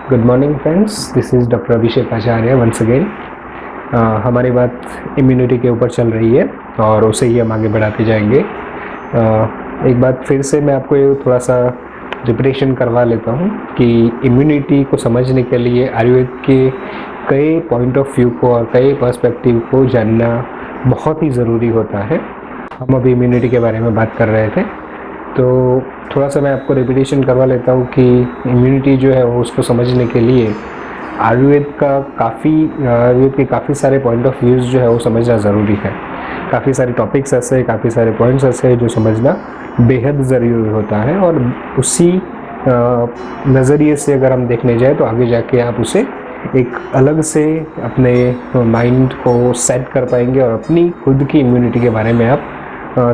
Good morning friends, this is doctor Abhishek Acharya once again. हमारी बात immunity के ऊपर चल रही है और उसे ही हम आगे बढ़ाते जाएंगे। एक बात फिर से मैं आपको ये थोड़ा सा रिपीटेशन करवा लेता हूँ कि इम्यूनिटी को समझने के लिए आयुर्वेद के कई पॉइंट ऑफ व्यू को और कई पर्सपेक्टिव को जानना बहुत ही ज़रूरी होता है। हम अभी इम्यूनिटी के बारे में बात कर रहे थे, तो थोड़ा सा मैं आपको रिपीटेशन करवा लेता हूँ कि इम्यूनिटी जो है वो उसको समझने के लिए आयुर्वेद के काफ़ी सारे पॉइंट ऑफ व्यूज़ जो है वो समझना ज़रूरी है। काफ़ी सारे टॉपिक्स ऐसे, काफ़ी सारे पॉइंट्स ऐसे हैं जो समझना बेहद ज़रूरी होता है, और उसी नज़रिए से अगर हम देखने जाए तो आगे जाके आप उसे एक अलग से अपने माइंड को सेट कर पाएंगे और अपनी खुद की इम्यूनिटी के बारे में आप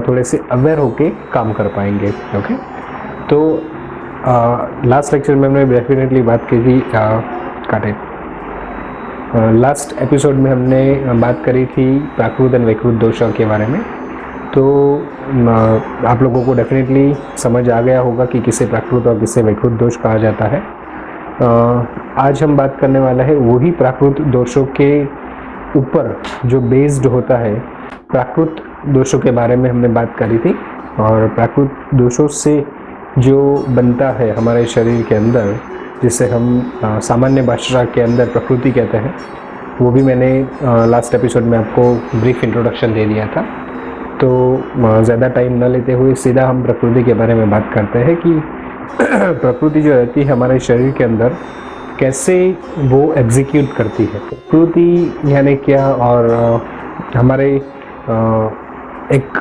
थोड़े से अवेयर होके काम कर पाएंगे। ओके, तो लास्ट लेक्चर में हमने डेफिनेटली बात की थी लास्ट एपिसोड में हमने बात करी थी प्राकृत एंड वैकृत दोषों के बारे में। तो आप लोगों को डेफिनेटली समझ आ गया होगा कि किसे प्राकृत और किसे वैकृत दोष कहा जाता है। आज हम बात करने वाला है वही प्राकृत दोषों के ऊपर जो बेस्ड होता है। प्राकृत दोषों के बारे में हमने बात करी थी, और प्राकृत दोषों से जो बनता है हमारे शरीर के अंदर, जिसे हम सामान्य भाषा के अंदर प्रकृति कहते हैं, वो भी मैंने लास्ट एपिसोड में आपको ब्रीफ इंट्रोडक्शन दे दिया था। तो ज़्यादा टाइम न लेते हुए सीधा हम प्रकृति के बारे में बात करते हैं कि प्रकृति जो रहती है हमारे शरीर के अंदर कैसे वो एग्जीक्यूट करती है। प्रकृति यानी क्या, और हमारे एक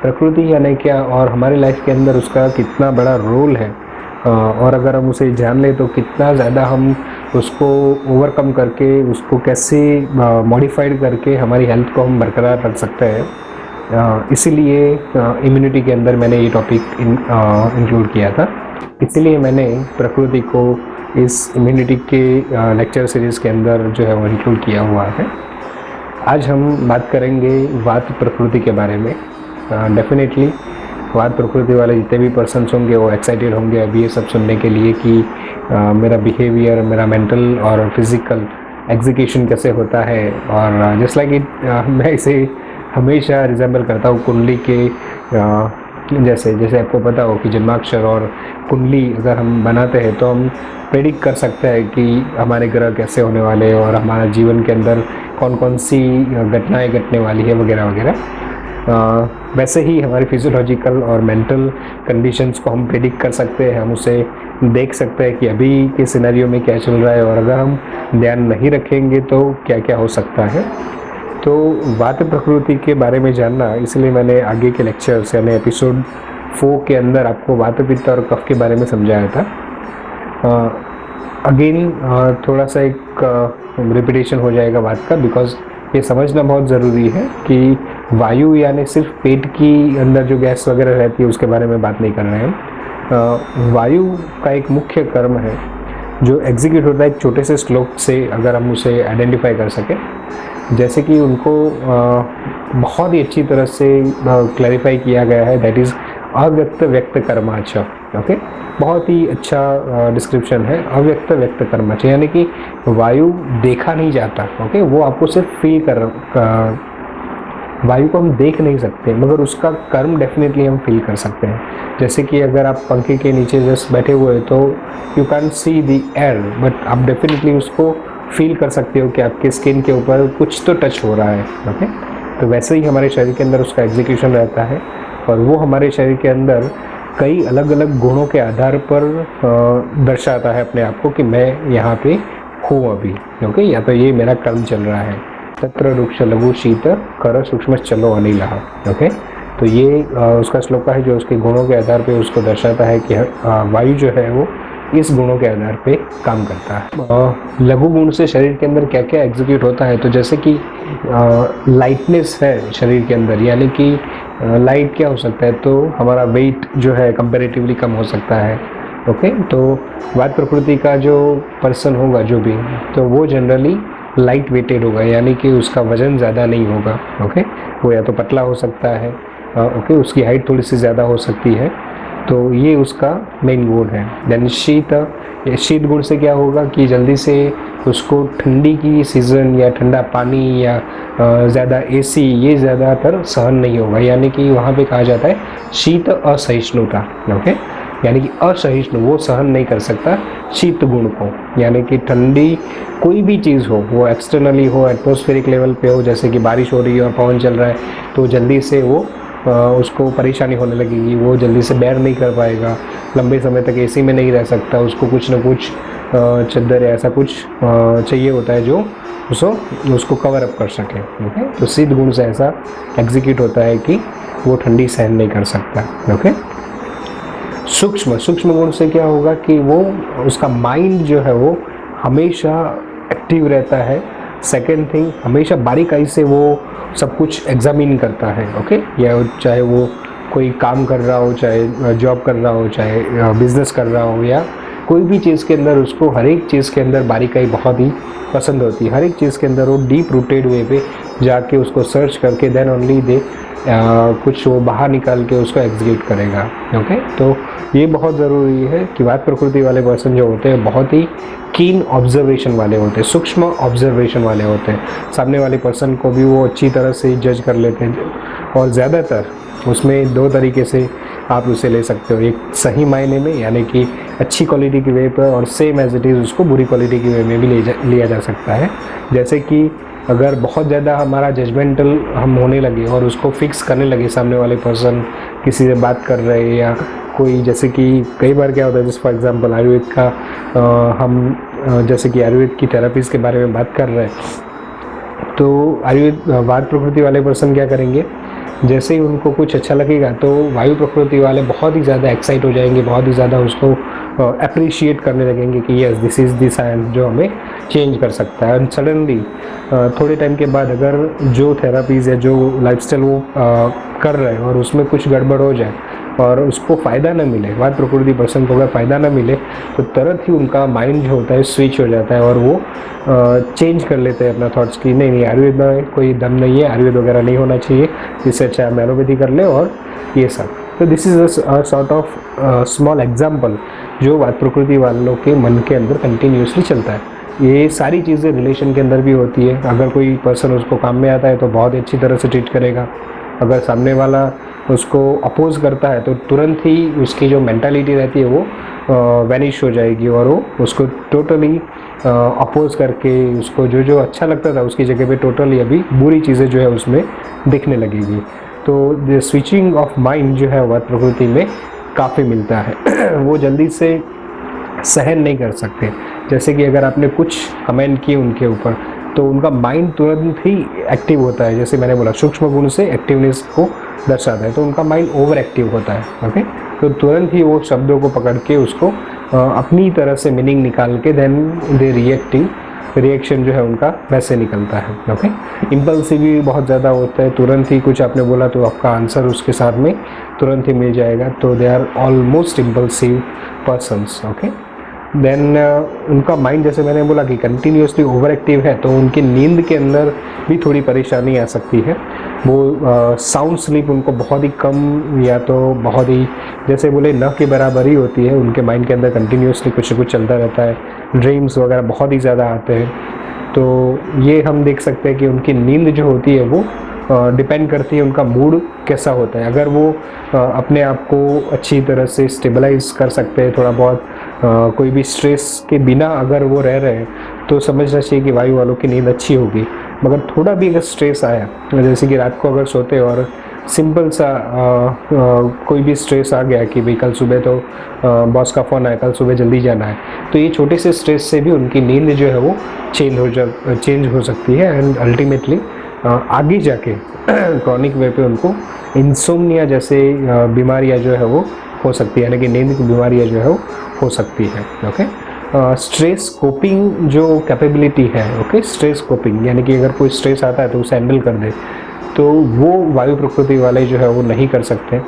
प्रकृति यानी क्या और हमारी लाइफ के अंदर उसका कितना बड़ा रोल है, और अगर हम उसे जान लें तो कितना ज़्यादा हम उसको ओवरकम करके उसको कैसे मॉडिफाइड करके हमारी हेल्थ को हम बरकरार रख सकते हैं। इसीलिए इम्यूनिटी के अंदर मैंने ये टॉपिक इंक्लूड किया था। इसीलिए मैंने प्रकृति को इस इम्यूनिटी के लेक्चर सीरीज़ के अंदर जो है वो इंक्लूड किया हुआ है। आज हम बात करेंगे वात प्रकृति के बारे में। डेफिनेटली वात प्रकृति वाले जितने भी पर्सन्स होंगे वो एक्साइटेड होंगे अभी ये सब सुनने के लिए कि मेरा बिहेवियर, मेरा मेंटल और फिज़िकल एग्जीक्यूशन कैसे होता है। और जस्ट लाइक इट, मैं इसे हमेशा रिजेंबल करता हूँ कुंडली के जैसे आपको पता हो कि जन्माक्षर और कुंडली अगर हम बनाते हैं तो हम प्रेडिक्ट कर सकते हैं कि हमारे ग्रह कैसे होने वाले हैं और हमारा जीवन के अंदर कौन कौन सी घटनाएं घटने वाली है वगैरह वगैरह। वैसे ही हमारी फिजियोलॉजिकल और मेंटल कंडीशंस को हम प्रेडिक्ट कर सकते हैं। हम उसे देख सकते हैं कि अभी के सिनेरियो में क्या चल रहा है, और अगर हम ध्यान नहीं रखेंगे तो क्या क्या हो सकता है। तो वात प्रकृति के बारे में जानना, इसलिए मैंने आगे के लेक्चर्स यानी एपिसोड 4 के अंदर आपको वात, पित्त और कफ के बारे में समझाया था। अगेन थोड़ा सा एक रिपीटेशन हो जाएगा बात का, बिकॉज ये समझना बहुत ज़रूरी है कि वायु यानी सिर्फ पेट की अंदर जो गैस वगैरह रहती है उसके बारे में बात नहीं कर रहे हैं। वायु का एक मुख्य कर्म है जो एग्जीक्यूट होता है एक छोटे से श्लोक से, अगर हम उसे आइडेंटिफाई कर सकें। जैसे कि उनको बहुत ही अच्छी तरह से क्लैरिफाई किया गया है, दैट इज़ अव्यक्त व्यक्त कर्माच। ओके, बहुत ही अच्छा डिस्क्रिप्शन है। अव्यक्त व्यक्त कर्माच यानी कि वायु देखा नहीं जाता। ओके, वो आपको सिर्फ फील वायु को हम देख नहीं सकते मगर उसका कर्म डेफिनेटली हम फील कर सकते हैं। जैसे कि अगर आप पंखे के नीचे जस्ट बैठे हुए हैं तो you can see the air, but आप डेफिनेटली उसको फील कर सकते हो कि आपके स्किन के ऊपर कुछ तो टच हो रहा है। ओके, तो वैसे ही हमारे शरीर के अंदर उसका एग्जीक्यूशन रहता है, और वो हमारे शरीर के अंदर कई अलग अलग गुणों के आधार पर दर्शाता है अपने आप को कि मैं यहाँ पे हूँ अभी। ओके, या तो ये मेरा कर्म चल रहा है। तत्र रुक्ष लघु शीत कर सूक्ष्म चलो अनिल। ओके, तो ये उसका श्लोक है जो उसके गुणों के आधार पे उसको दर्शाता है कि वायु जो है वो इस गुणों के आधार पे काम करता है। लघु गुण से शरीर के अंदर क्या क्या एग्जीक्यूट होता है, तो जैसे कि लाइटनेस है शरीर के अंदर, यानी कि लाइट क्या हो सकता है, तो हमारा वेट जो है कंपैरेटिवली कम हो सकता है। ओके, तो वात प्रकृति का जो पर्सन होगा जो भी, तो वो जनरली लाइट वेटेड होगा, यानी कि उसका वज़न ज़्यादा नहीं होगा। ओके, वो या तो पतला हो सकता है, ओके, उसकी हाइट थोड़ी सी ज़्यादा हो सकती है। तो ये उसका मेन गुण है। देन शीत गुण से क्या होगा कि जल्दी से उसको ठंडी की सीज़न या ठंडा पानी या ज़्यादा एसी ये ज़्यादातर सहन नहीं होगा, यानी कि वहाँ पे कहा जाता है शीत असहिष्णुता। ओके, यानी कि असहिष्णु, वो सहन नहीं कर सकता शीत गुण को, यानी कि ठंडी कोई भी चीज़ हो, वो एक्सटर्नली हो, एटमॉस्फेरिक लेवल पे हो, जैसे कि बारिश हो रही है और पवन चल रहा है, तो जल्दी से वो उसको परेशानी होने लगेगी, वो जल्दी से बेयर नहीं कर पाएगा, लंबे समय तक एसी में नहीं रह सकता, उसको कुछ ना कुछ चद्दर या ऐसा कुछ चाहिए होता है जो उसको कवर अप कर सके। ओके, तो शीत गुण से ऐसा एग्जीक्यूट होता है कि वो ठंडी सहन नहीं कर सकता। ओके, सूक्ष्म गुण से क्या होगा कि वो उसका माइंड जो है वो हमेशा एक्टिव रहता है। सेकेंड थिंग, हमेशा बारीकाई से वो सब कुछ एग्जामिन करता है। ओके, या चाहे वो कोई काम कर रहा हो, चाहे जॉब कर रहा हो, चाहे बिजनेस कर रहा हो, या कोई भी चीज़ के अंदर उसको हर एक चीज़ के अंदर बारीकाई बहुत ही पसंद होती है। हर एक चीज़ के अंदर वो डीप रूटेड वे पे जाके उसको सर्च करके देन ओनली दे कुछ वो बाहर निकाल के उसको एग्जीक्यूट करेगा। ओके, तो ये बहुत ज़रूरी है कि वात प्रकृति वाले पर्सन जो होते हैं बहुत ही कीन ऑब्जर्वेशन वाले होते हैं, सूक्ष्म ऑब्जर्वेशन वाले होते हैं। सामने वाले पर्सन को भी वो अच्छी तरह से जज कर लेते हैं, और ज़्यादातर उसमें दो तरीके से आप उसे ले सकते हो, एक सही मायने में यानी कि अच्छी क्वालिटी की वे पर, और सेम एज इट इज़ उसको बुरी क्वालिटी की वे में भी लिया जा सकता है। जैसे कि अगर बहुत ज़्यादा हमारा जजमेंटल हम होने लगे और उसको फिक्स करने लगे, सामने वाले पर्सन किसी से बात कर रहे हैं या कोई, जैसे कि कई बार क्या होता है, जैसे फॉर एग्जांपल आयुर्वेद का हम जैसे कि आयुर्वेद की थेरेपीज़ के बारे में बात कर रहे हैं, तो आयुर्वेद वात प्रकृति वाले पर्सन क्या करेंगे, जैसे ही उनको कुछ अच्छा लगेगा तो वायु प्रकृति वाले बहुत ही ज़्यादा एक्साइट हो जाएंगे, बहुत ही ज़्यादा उसको अप्रिशिएट करने लगेंगे कि yes this is the science जो हमें चेंज कर सकता है। एंड सडनली थोड़े टाइम के बाद अगर जो थेरापीज़ या जो लाइफस्टाइल वो कर रहे हैं और उसमें कुछ गड़बड़ हो जाए और उसको फ़ायदा ना मिले, वात प्रकृति पर्सन को अगर फ़ायदा ना मिले, तो तुरंत ही उनका माइंड जो होता है स्विच हो जाता है और वो चेंज कर लेते हैं अपना थॉट्स की नहीं आयुर्वेद में कोई दम नहीं है, आयुर्वेद वगैरह नहीं होना चाहिए, इससे अच्छा हम एलोपैथी कर ले और ये सब। तो this is a sort of small example जो वात प्रकृति वालों के मन के अंदर कंटिन्यूसली चलता है। ये सारी चीज़ें रिलेशन के अंदर भी होती है। अगर कोई पर्सन उसको काम में आता है तो बहुत ही अच्छी तरह से ट्रीट करेगा, अगर सामने वाला उसको अपोज करता है तो तुरंत ही उसकी जो मेंटालिटी रहती है वो वैनिश हो जाएगी और वो उसको टोटली अपोज करके उसको जो जो अच्छा लगता था उसकी जगह पे टोटली अभी बुरी चीज़ें जो है उसमें दिखने लगेगी। तो द स्विचिंग ऑफ माइंड जो है वात प्रकृति में काफ़ी मिलता है। वो जल्दी से सहन नहीं कर सकते। जैसे कि अगर आपने कुछ कमेंट किए उनके ऊपर तो उनका माइंड तुरंत ही एक्टिव होता है, जैसे मैंने बोला सूक्ष्म गुण से एक्टिवनेस को दर्शाता है, तो उनका माइंड ओवर एक्टिव होता है। ओके, तो तुरंत ही वो शब्दों को पकड़ के उसको अपनी तरह से मीनिंग निकाल के देन दे रिएक्शन जो है उनका वैसे निकलता है। ओके, इम्पल्सिव भी बहुत ज़्यादा होता है, तुरंत ही कुछ आपने बोला तो आपका आंसर उसके साथ में तुरंत ही मिल जाएगा, तो they are almost impulsive persons. Okay, then उनका माइंड जैसे मैंने बोला कि कंटिन्यूसली ओवर एक्टिव है, तो उनकी नींद के अंदर भी थोड़ी परेशानी आ सकती है। वो साउंड स्लीप उनको बहुत ही कम या तो बहुत ही जैसे बोले न के बराबर ही होती है। उनके माइंड के अंदर कंटिन्यूसली कुछ न कुछ चलता रहता है, ड्रीम्स वगैरह बहुत ही ज़्यादा आते हैं। तो ये हम देख सकते हैं कि उनकी नींद जो होती है वो डिपेंड करती है उनका मूड कैसा होता है। अगर वो अपने आप को अच्छी तरह से स्टेबलाइज कर सकते हैं, थोड़ा बहुत कोई भी स्ट्रेस के बिना अगर वो रह रहे हैं तो समझना चाहिए कि वायु वालों की नींद अच्छी होगी। मगर थोड़ा भी अगर स्ट्रेस आया, जैसे कि रात को अगर सोते और सिंपल सा कोई भी स्ट्रेस आ गया कि भाई कल सुबह तो बॉस का फ़ोन आया, कल सुबह जल्दी जाना है, तो ये छोटे से स्ट्रेस से भी उनकी नींद जो है वो चेंज हो सकती है एंड अल्टीमेटली आगे जाके क्रॉनिक वे पे उनको इंसोम्निया जैसे बीमारियां जो है वो हो सकती है, यानी कि नींद की बीमारियां जो है वो हो सकती है। ओके, स्ट्रेस कोपिंग जो कैपेबिलिटी है, ओके, स्ट्रेस कोपिंग यानी कि अगर कोई स्ट्रेस आता है तो उसे हैंडल कर दे, तो वो वायु प्रकृति वाले जो है वो नहीं कर सकते।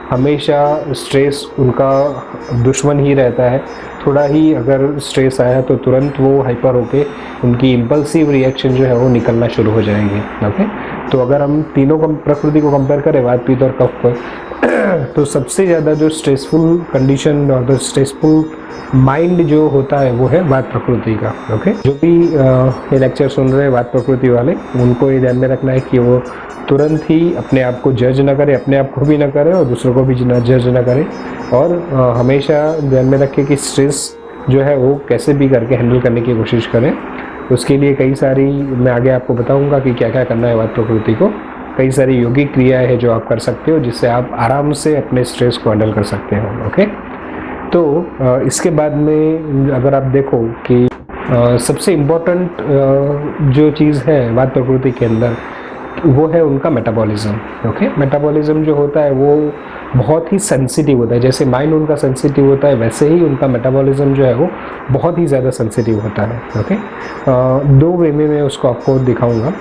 हमेशा स्ट्रेस उनका दुश्मन ही रहता है। थोड़ा ही अगर स्ट्रेस आया तो तुरंत वो हाइपर होके उनकी इम्पल्सिव रिएक्शन जो है वो निकलना शुरू हो जाएगी। ओके, तो अगर हम तीनों प्रकृति को कंपेयर करें, वात पित्त और कफ पर, तो सबसे ज़्यादा जो स्ट्रेसफुल कंडीशन और द स्ट्रेसफुल माइंड जो होता है वो है वात प्रकृति का। ओके, जो भी ये लेक्चर सुन रहे हैं वात प्रकृति वाले, उनको ये ध्यान में रखना है कि वो तुरंत ही अपने आप को जज ना करे, अपने आप को भी ना करे और दूसरों को भी जज ना करे, और हमेशा ध्यान में रखें कि स्ट्रेस जो है वो कैसे भी करके हैंडल करने की कोशिश करें। उसके लिए कई सारी, मैं आगे आपको बताऊंगा कि क्या क्या करना है वात प्रकृति को। कई सारी योगिक क्रियाएं हैं जो आप कर सकते हो, जिससे आप आराम से अपने स्ट्रेस को हैंडल कर सकते हो। ओके, तो इसके बाद में अगर आप देखो कि सबसे इम्पोर्टेंट जो चीज़ है वात प्रकृति के अंदर, वो है उनका मेटाबॉलिज्म। ओके, मेटाबॉलिज्म जो होता है वो बहुत ही सेंसिटिव होता है। जैसे माइंड उनका सेंसिटिव होता है, वैसे ही उनका मेटाबॉलिज्म जो है वो बहुत ही ज़्यादा सेंसिटिव होता है। ओके, दो वे में मैं उसको आपको दिखाऊंगा।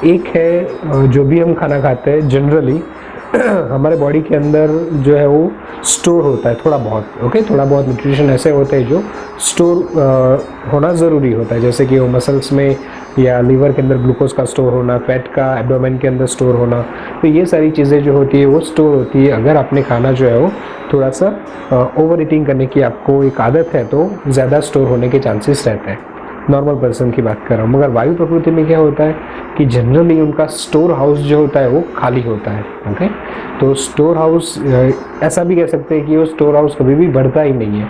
एक है जो भी हम खाना खाते हैं जनरली हमारे बॉडी के अंदर जो है वो स्टोर होता है थोड़ा बहुत। ओके, थोड़ा बहुत न्यूट्रिशन ऐसे होते हैं जो स्टोर होना ज़रूरी होता है, जैसे कि वो मसल्स में या लीवर के अंदर ग्लूकोज का स्टोर होना, फैट का एब्डोमेन के अंदर स्टोर होना। तो ये सारी चीज़ें जो होती है वो स्टोर होती है। अगर आपने खाना जो है वो थोड़ा सा ओवर ईटिंग करने की आपको एक आदत है तो ज़्यादा स्टोर होने के चांसेस रहते हैं। नॉर्मल पर्सन की बात कर रहा हूँ। मगर वायु प्रकृति में क्या होता है कि जनरली उनका स्टोर हाउस जो होता है वो खाली होता है। ओके, तो स्टोर हाउस ऐसा भी कह सकते हैं कि वो स्टोर हाउस कभी भी बढ़ता ही नहीं है,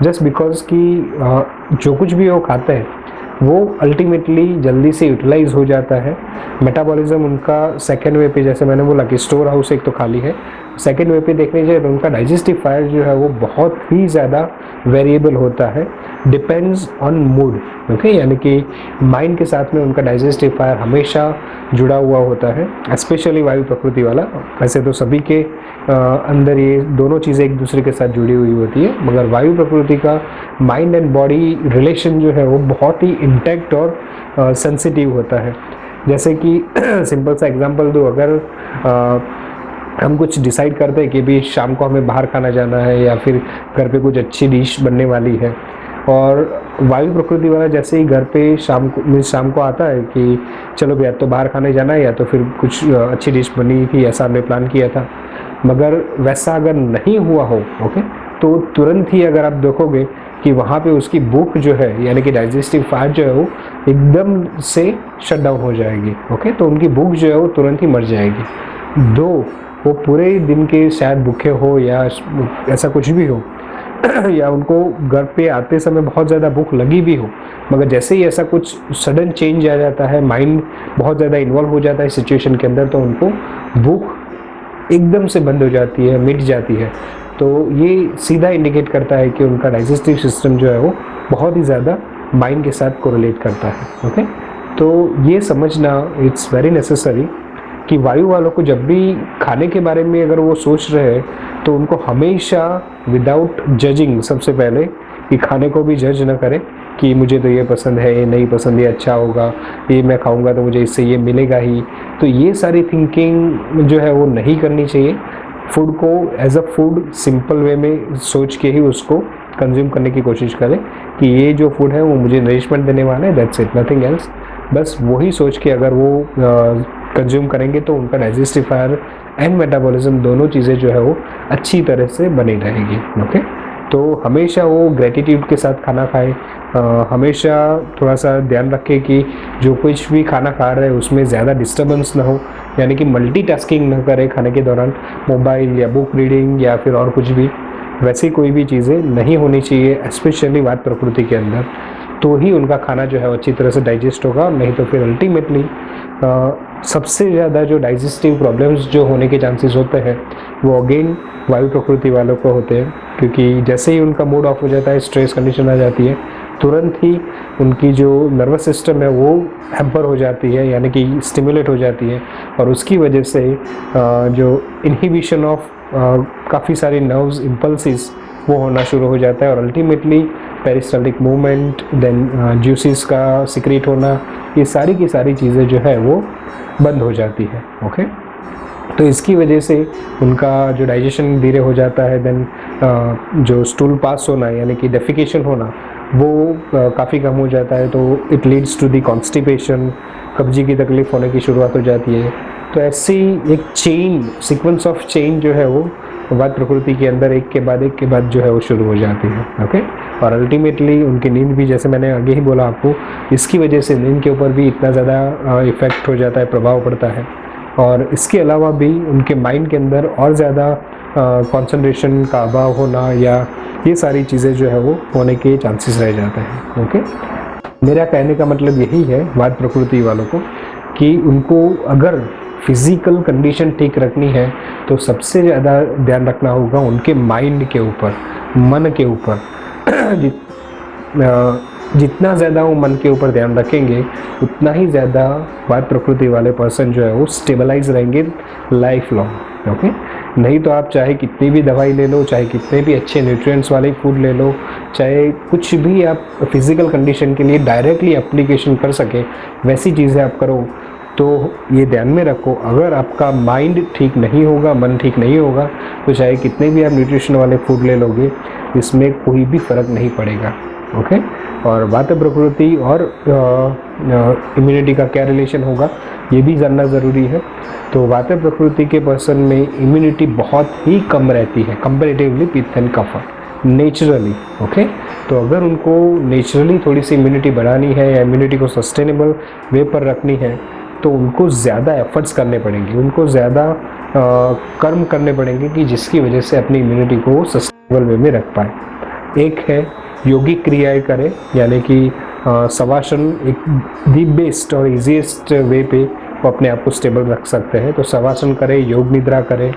जस्ट बिकॉज कि जो कुछ भी वो खाते हैं वो अल्टीमेटली जल्दी से यूटिलाइज हो जाता है। मेटाबॉलिज्म उनका सेकेंड वे पे, जैसे मैंने बोला कि स्टोर हाउस एक तो खाली है, सेकेंड वे पे देखने जाए तो उनका डाइजेस्टिव फायर जो है वो बहुत ही ज़्यादा वेरिएबल होता है, डिपेंड्स ऑन मूड। ओके, यानी कि माइंड के साथ में उनका डाइजेस्टिव फायर हमेशा जुड़ा हुआ होता है, स्पेशली वायु प्रकृति वाला। वैसे तो सभी के अंदर ये दोनों चीज़ें एक दूसरे के साथ जुड़ी हुई होती है, मगर वायु प्रकृति का माइंड एंड बॉडी रिलेशन जो है वो बहुत ही इंटैक्ट और सेंसिटिव होता है। जैसे कि सिंपल सा एग्जांपल दूँ, अगर हम कुछ डिसाइड करते हैं कि भी शाम को हमें बाहर खाना जाना है या फिर घर पे कुछ अच्छी डिश बनने वाली है, और वायु प्रकृति वाला जैसे ही घर पे शाम को आता है कि चलो भैया तो बाहर खाने जाना है या तो फिर कुछ अच्छी डिश बनी थी, ऐसा हमने प्लान किया था, मगर वैसा अगर नहीं हुआ हो, ओके, तो तुरंत ही अगर आप देखोगे कि वहाँ पे उसकी भूख जो है यानी कि डाइजेस्टिव फायर जो है वो एकदम से शट डाउन हो जाएगी। ओके, तो उनकी भूख जो है वो तुरंत ही मर जाएगी। दो वो पूरे दिन के शायद भूखे हो या ऐसा कुछ भी हो या उनको घर पे आते समय बहुत ज़्यादा भूख लगी भी हो, मगर जैसे ही ऐसा कुछ सडन चेंज आ जाता है, माइंड बहुत ज़्यादा इन्वॉल्व हो जाता है सिचुएशन के अंदर, तो उनको भूख एकदम से बंद हो जाती है, मिट जाती है। तो ये सीधा इंडिकेट करता है कि उनका डाइजेस्टिव सिस्टम जो है वो बहुत ही ज़्यादा माइंड के साथ कोरिलेट करता है। ओके, तो ये समझना इट्स वेरी नेसेसरी कि वायु वालों को जब भी खाने के बारे में अगर वो सोच रहे हैं तो उनको हमेशा विदाउट जजिंग, सबसे पहले कि खाने को भी जज ना करें कि मुझे तो ये पसंद है, ये नहीं पसंद, ये अच्छा होगा, ये मैं खाऊंगा तो मुझे इससे ये मिलेगा ही, तो ये सारी थिंकिंग जो है वो नहीं करनी चाहिए। फूड को as a food simple way में सोच के ही उसको कंज्यूम करने की कोशिश करें कि ये जो फूड है वो मुझे नरिशमेंट देने वाला है, दैट्स इट, नथिंग एल्स। बस वही सोच के अगर वो कंज्यूम करेंगे तो उनका डाइजेस्टिव फायर एंड मेटाबॉलिज्म दोनों चीज़ें जो है वो अच्छी तरह से बनी रहेगी। ओके, तो हमेशा वो ग्रेटिट्यूड के साथ खाना खाए, हमेशा थोड़ा सा ध्यान रखें कि जो कुछ भी खाना खा रहे हैं उसमें ज़्यादा डिस्टर्बेंस ना हो, यानी कि मल्टीटास्किंग ना करें खाने के दौरान, मोबाइल या बुक रीडिंग या फिर और कुछ भी, वैसी कोई भी चीज़ें नहीं होनी चाहिए, स्पेशली वात प्रकृति के अंदर। तो ही उनका खाना जो है अच्छी तरह से डाइजेस्ट होगा, नहीं तो फिर अल्टीमेटली सबसे ज़्यादा जो डाइजेस्टिव प्रॉब्लम्स जो होने के चांसेस होते हैं वो अगेन वायु प्रकृति वालों को होते हैं, क्योंकि जैसे ही उनका मूड ऑफ हो जाता है, स्ट्रेस कंडीशन आ जाती है, तुरंत ही उनकी जो नर्वस सिस्टम है वो हैम्पर हो जाती है, यानी कि स्टिमुलेट हो जाती है, और उसकी वजह से जो इनहिबिशन ऑफ काफ़ी सारी नर्व्स इम्पल्सिस वो होना शुरू हो जाता है, और ultimately peristaltic movement, then juices का सिक्रेट होना, ये सारी की सारी चीज़ें जो है वो बंद हो जाती है। ओके, तो इसकी वजह से उनका जो डाइजेशन धीरे हो जाता है, देन जो स्टूल पास होना यानी कि डेफिकेशन होना वो काफ़ी कम हो जाता है, तो it leads to the constipation, कब्जी की तकलीफ होने की शुरुआत हो जाती है, तो ऐसी एक चेन, सीक्वेंस ऑफ चेन जो है वो वात प्रकृति के अंदर एक के बाद जो है वो शुरू हो जाती है। ओके, और अल्टीमेटली उनकी नींद भी, जैसे मैंने आगे ही बोला आपको, इसकी वजह से नींद के ऊपर भी इतना ज़्यादा इफ़ेक्ट हो जाता है, प्रभाव पड़ता है। और इसके अलावा भी उनके माइंड के अंदर और ज़्यादा कंसंट्रेशन का अभाव होना या ये सारी चीज़ें जो है वो होने के चांसेस रह जाते हैं। ओके, मेरा कहने का मतलब यही है वात प्रकृति वालों को कि उनको अगर फिज़िकल कंडीशन ठीक रखनी है तो सबसे ज़्यादा ध्यान रखना होगा उनके माइंड के ऊपर, मन के ऊपर। जितना ज़्यादा वो मन के ऊपर ध्यान रखेंगे उतना ही ज़्यादा वात प्रकृति वाले पर्सन जो है वो स्टेबलाइज रहेंगे लाइफ लॉन्ग। ओके, नहीं तो आप चाहे कितनी भी दवाई ले लो, चाहे कितने भी अच्छे न्यूट्रिएंट्स वाले फूड ले लो, चाहे कुछ भी आप फिज़िकल कंडीशन के लिए डायरेक्टली एप्लीकेशन कर सके, वैसी चीज़ें आप करो, तो ये ध्यान में रखो, अगर आपका माइंड ठीक नहीं होगा, मन ठीक नहीं होगा, तो चाहे कितने भी आप न्यूट्रिशन वाले फूड ले लोगे, इसमें कोई भी फ़र्क नहीं पड़ेगा। ओके, और वात प्रकृति और इम्यूनिटी का क्या रिलेशन होगा ये भी जानना ज़रूरी है। तो वात प्रकृति के पर्सन में इम्यूनिटी बहुत ही कम रहती है कंपैरेटिवली पित्त एंड कफ नेचुरली। ओके, तो अगर उनको नेचुरली थोड़ी सी इम्यूनिटी बढ़ानी है या इम्यूनिटी को सस्टेनेबल वे पर रखनी है तो उनको ज़्यादा एफर्ट्स करने पड़ेंगे, उनको ज़्यादा कर्म करने पड़ेंगे कि जिसकी वजह से अपनी इम्यूनिटी को सस्टेनेबल वे में रख पाए। एक है योगिक क्रियाएं करें, यानी कि शवासन एक दी बेस्ट और इजीएस्ट वे पे वो अपने आप को स्टेबल रख सकते हैं। तो शवासन करें, योग निद्रा करें,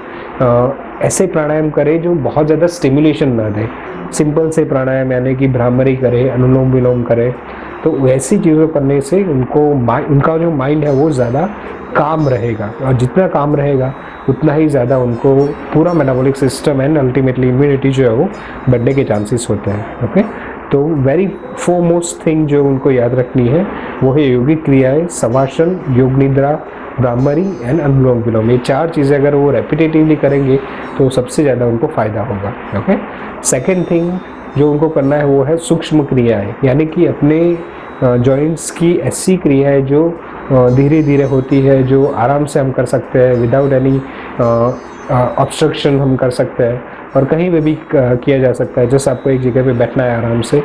ऐसे प्राणायाम करें जो बहुत ज़्यादा स्टिमुलेशन ना दे, सिंपल से प्राणायाम, यानी कि भ्रामरी करें, अनुलोम विलोम करें। तो ऐसी चीज़ों करने से उनका जो माइंड है वो ज़्यादा काम रहेगा, और जितना काम रहेगा उतना ही ज़्यादा उनको पूरा metabolic system and ultimately immunity जो है वो बढ़ने के चांसेस होते हैं। ओके, तो वेरी फोरमोस्ट थिंग जो उनको याद रखनी है वो है योगिक क्रियाएं, शवासन, योग निद्रा, भ्रामरी एंड अनुलोम विलोम। ये 4 चीज़ें अगर वो रेपिटेटिवली करेंगे तो सबसे ज़्यादा उनको फ़ायदा होगा। ओके, सेकेंड थिंग जो उनको करना है वो है सूक्ष्म क्रियाएं, यानी कि अपने जॉइंट्स की ऐसी क्रियाएं जो धीरे धीरे होती है, जो आराम से हम कर सकते हैं, विदाउट एनी ऑब्स्ट्रक्शन हम कर सकते हैं, और कहीं पे भी किया जा सकता है। जैसे आपको एक जगह पे बैठना है आराम से,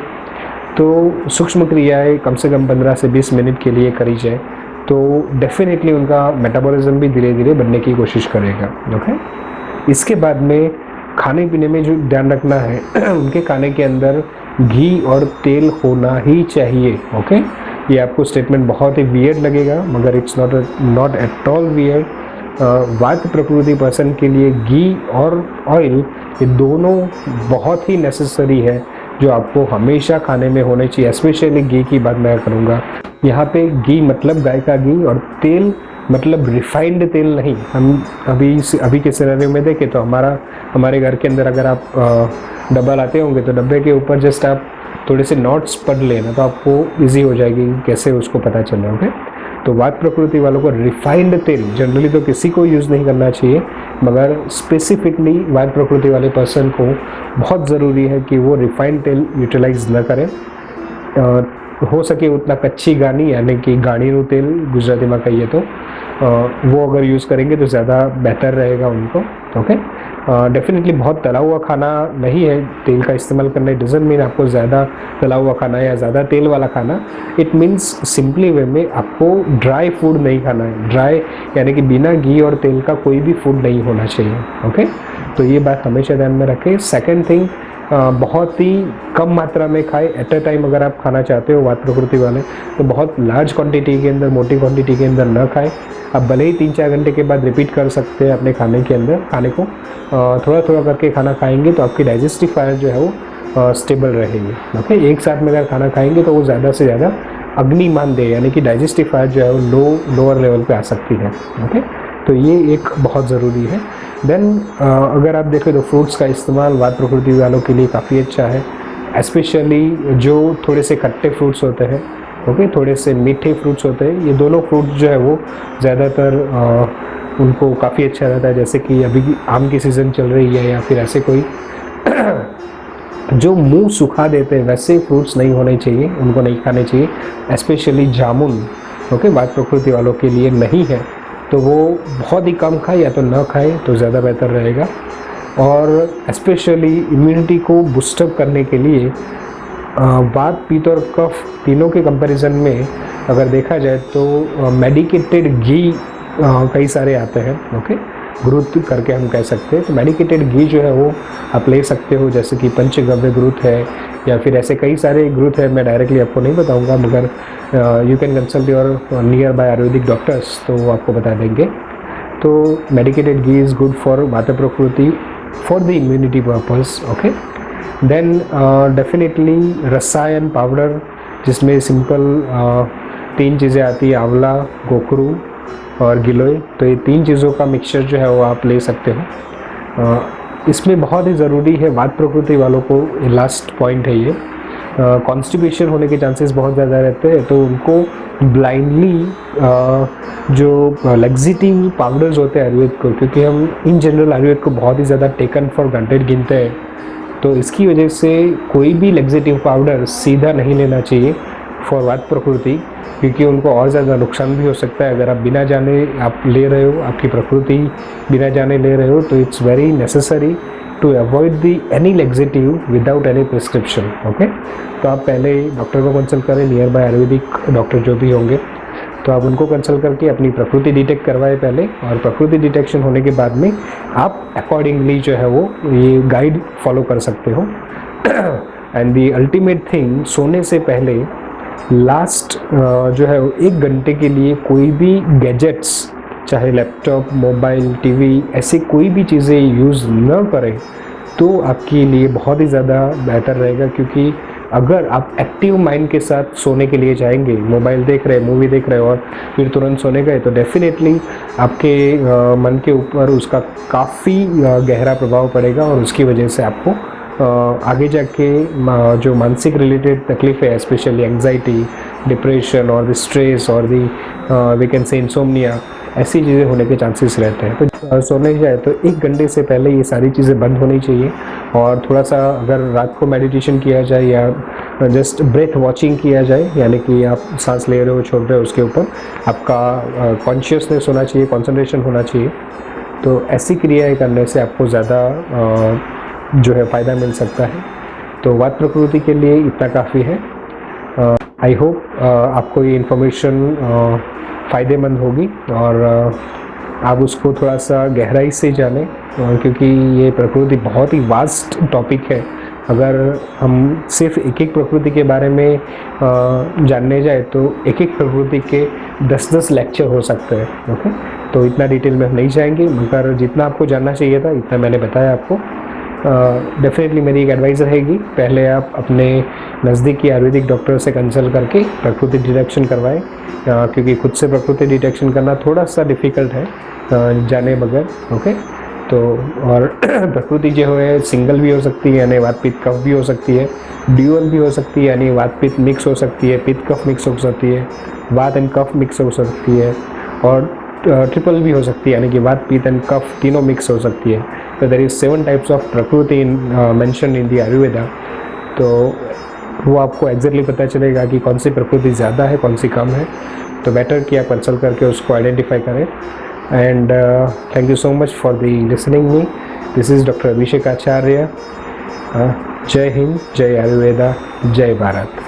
तो सूक्ष्म क्रियाएं कम से कम 15 से 20 मिनट के लिए करी जाए तो डेफिनेटली उनका मेटाबॉलिज्म भी धीरे धीरे बढ़ने की कोशिश करेगा। ओके, इसके बाद में खाने पीने में जो ध्यान रखना है उनके खाने के अंदर घी और तेल होना ही चाहिए। ओके, ये आपको स्टेटमेंट बहुत ही वियर्ड लगेगा, मगर it's not at all weird. वात प्रकृति पर्सन के लिए घी और ऑयल ये दोनों बहुत ही नेसेसरी है, जो आपको हमेशा खाने में होने चाहिए। स्पेशली घी की बात मैं करूँगा, यहाँ पे घी मतलब गाय का घी, और तेल मतलब रिफाइंड तेल नहीं। हम अभी के सिनेरियो में देखें तो हमारे घर के अंदर अगर आप डब्बा लाते होंगे तो डब्बे के ऊपर जस्ट आप थोड़े से नोट्स पढ़ लेना तो आपको इजी हो जाएगी कैसे उसको पता चले। ओके, तो वात प्रकृति वालों को रिफाइंड तेल जनरली तो किसी को यूज़ नहीं करना चाहिए, मगर स्पेसिफिकली वात प्रकृति वाले पर्सन को बहुत ज़रूरी है कि वो रिफाइंड तेल यूटिलाइज न करें। हो सके उतना कच्ची गानी, यानी कि गाड़ीનું तेल गुजराती में कहिए तो वो अगर यूज़ करेंगे तो ज़्यादा बेहतर रहेगा उनको। ओके, डेफिनेटली बहुत तला हुआ खाना नहीं है तेल का इस्तेमाल करना। इट डजंट मीन आपको ज़्यादा तला हुआ खाना या ज़्यादा तेल वाला खाना। इट मीन्स सिंपली वे में आपको ड्राई फूड नहीं खाना है। ड्राई यानी कि बिना घी और तेल का कोई भी फूड नहीं होना चाहिए। ओके, तो ये बात हमेशा ध्यान में रखें। सेकेंड थिंग, बहुत ही कम मात्रा में खाए एट अ टाइम। अगर आप खाना चाहते हो वात प्रकृति वाले तो बहुत लार्ज क्वांटिटी के अंदर, मोटी क्वांटिटी के अंदर न खाएं। आप भले ही 3-4 घंटे के बाद रिपीट कर सकते हैं अपने खाने के अंदर। खाने को थोड़ा थोड़ा करके खाना खाएंगे तो आपकी डाइजेस्टिव फायर जो है वो स्टेबल रहेगी। ओके, एक साथ में अगर खाना खाएंगे तो वो ज़्यादा से ज़्यादा अग्निमान दे, यानी कि डाइजेस्टिव फायर जो है वो लोअर लेवल पे आ सकती है। ओके, तो ये एक बहुत ज़रूरी है। देन अगर आप देखें तो फ्रूट्स का इस्तेमाल वात प्रकृति वालों के लिए काफ़ी अच्छा है, स्पेशली जो थोड़े से खट्टे फ्रूट्स होते हैं। ओके, थोड़े से मीठे फ्रूट्स होते हैं। ये दोनों फ्रूट्स जो है वो ज़्यादातर उनको काफ़ी अच्छा रहता है। जैसे कि अभी आम की सीज़न चल रही है, या फिर ऐसे कोई जो मुंह सुखा देते हैं वैसे फ्रूट्स नहीं होने चाहिए, उनको नहीं खाने चाहिए। स्पेशली जामुन ओके वात प्रकृति वालों के लिए नहीं है। तो वो बहुत ही कम खाए या तो ना खाए तो ज़्यादा बेहतर रहेगा। और स्पेशली इम्यूनिटी को बूस्टअप करने के लिए वात, पित्त और कफ तीनों के कंपैरिजन में अगर देखा जाए तो मेडिकेटेड घी कई सारे आते हैं, ओके, घृत करके हम कह सकते हैं। तो मेडिकेटेड घी जो है वो आप ले सकते हो, जैसे कि पंचगव्य घृत है या फिर ऐसे कई सारे घृत है। मैं डायरेक्टली आपको नहीं बताऊंगा, मगर you can consult your nearby Ayurvedic doctors, तो वो आपको बता देंगे। तो medicated ghee is good for vata prakriti, for the immunity purpose, okay. Then definitely rasayana powder, जिसमें सिंपल 3 चीज़ें आती है, आंवला, गोखरू और गिलोय। तो ये 3 चीज़ों का मिक्सचर जो है वो आप ले सकते हो। इसमें बहुत ही ज़रूरी है वात प्रकृति वालों को, लास्ट पॉइंट है ये, कॉन्स्टिपेशन होने के चांसेस बहुत ज़्यादा रहते हैं। तो उनको ब्लाइंडली जो लग्जिटिव पाउडर्स होते हैं आयुर्वेद को, क्योंकि हम इन जनरल आयुर्वेद को बहुत ही ज़्यादा टेकन फॉर ग्रांटेड गिनते हैं, तो इसकी वजह से कोई भी लग्जिटिव पाउडर सीधा नहीं लेना चाहिए फॉर वात प्रकृति, क्योंकि उनको और ज़्यादा नुकसान भी हो सकता है। अगर आप बिना जाने आप ले रहे हो, आपकी प्रकृति बिना जाने ले रहे हो, तो it's very necessary to avoid the any laxative without any prescription, okay. तो आप पहले डॉक्टर को कंसल्ट करें, नियर बाय आयुर्वेदिक डॉक्टर जो भी होंगे, तो आप उनको कंसल्ट करके अपनी प्रकृति डिटेक्ट करवाएं पहले, और प्रकृति डिटेक्शन होने के बाद में आप अकॉर्डिंगली जो है वो ये गाइड फॉलो कर सकते हो। एंड दी अल्टीमेट थिंग, सोने से पहले लास्ट जो है 1 घंटे के लिए कोई भी गैजेट्स, चाहे लैपटॉप, मोबाइल, टीवी, ऐसे कोई भी चीज़ें यूज़ न करें तो आपके लिए बहुत ही ज़्यादा बेहतर रहेगा। क्योंकि अगर आप एक्टिव माइंड के साथ सोने के लिए जाएंगे, मोबाइल देख रहे, मूवी देख रहे और फिर तुरंत सोने गए, तो डेफिनेटली आपके मन के ऊपर उसका काफ़ी गहरा प्रभाव पड़ेगा, और उसकी वजह से आपको आगे जाके जो मानसिक रिलेटेड तकलीफ़ है, स्पेशली एंग्जाइटी, डिप्रेशन और द स्ट्रेस और दी वी कैन से इंसोम्निया, ऐसी चीज़ें होने के चांसेस रहते हैं। तो सोने जाए तो 1 घंटे से पहले ये सारी चीज़ें बंद होनी चाहिए। और थोड़ा सा अगर रात को मेडिटेशन किया जाए या जस्ट ब्रेथ वॉचिंग किया जाए, यानी कि आप सांस ले रहे हो, छोड़ रहे हो, उसके ऊपर आपका कॉन्शियसनेस होना चाहिए, कंसंट्रेशन होना चाहिए। तो ऐसी क्रियाएं करने से आपको ज़्यादा जो है फ़ायदा मिल सकता है। तो वात प्रकृति के लिए इतना काफ़ी है। आई होप आपको ये इन्फॉर्मेशन फ़ायदेमंद होगी और आप उसको थोड़ा सा गहराई से जानें, क्योंकि ये प्रकृति बहुत ही वास्ट टॉपिक है। अगर हम सिर्फ एक प्रकृति के बारे में जानने जाए तो एक प्रकृति के 10-10 लेक्चर हो सकते हैं, ओके। तो इतना डिटेल में हम नहीं जाएंगे, मगर जितना आपको जानना चाहिए था इतना मैंने बताया आपको। डेफिनेटली मेरी एक एडवाइस रहेगी, पहले आप अपने नज़दीकी आयुर्वेदिक डॉक्टर से कंसल्ट करके प्रकृति डिटेक्शन करवाएं, क्योंकि खुद से प्रकृति डिटेक्शन करना थोड़ा सा डिफ़िकल्ट है जाने बगैर, ओके। तो और प्रकृति जो है सिंगल भी हो सकती है, यानी वात पित्त कफ भी हो सकती है, ड्यूअल भी हो सकती है, यानी वात पित्त मिक्स हो सकती है, पित्त कफ मिक्स हो सकती है, वात एंड कफ मिक्स हो सकती है, और ट्रिपल भी हो सकती है, यानी कि वात पित्त एंड कफ तीनों मिक्स हो सकती है। तो देयर इज 7 टाइप्स ऑफ प्रकृति मेंशन इन दी आयुर्वेदा। तो वो आपको एग्जैक्टली पता चलेगा कि कौन सी प्रकृति ज़्यादा है, कौन सी कम है। तो बेटर कि आप कंसल्ट करके उसको आइडेंटिफाई करें। And thank you so much for the listening me. This is doctor Abhishek Acharya. जय हिंद, जय आयुर्वेदा, जय भारत।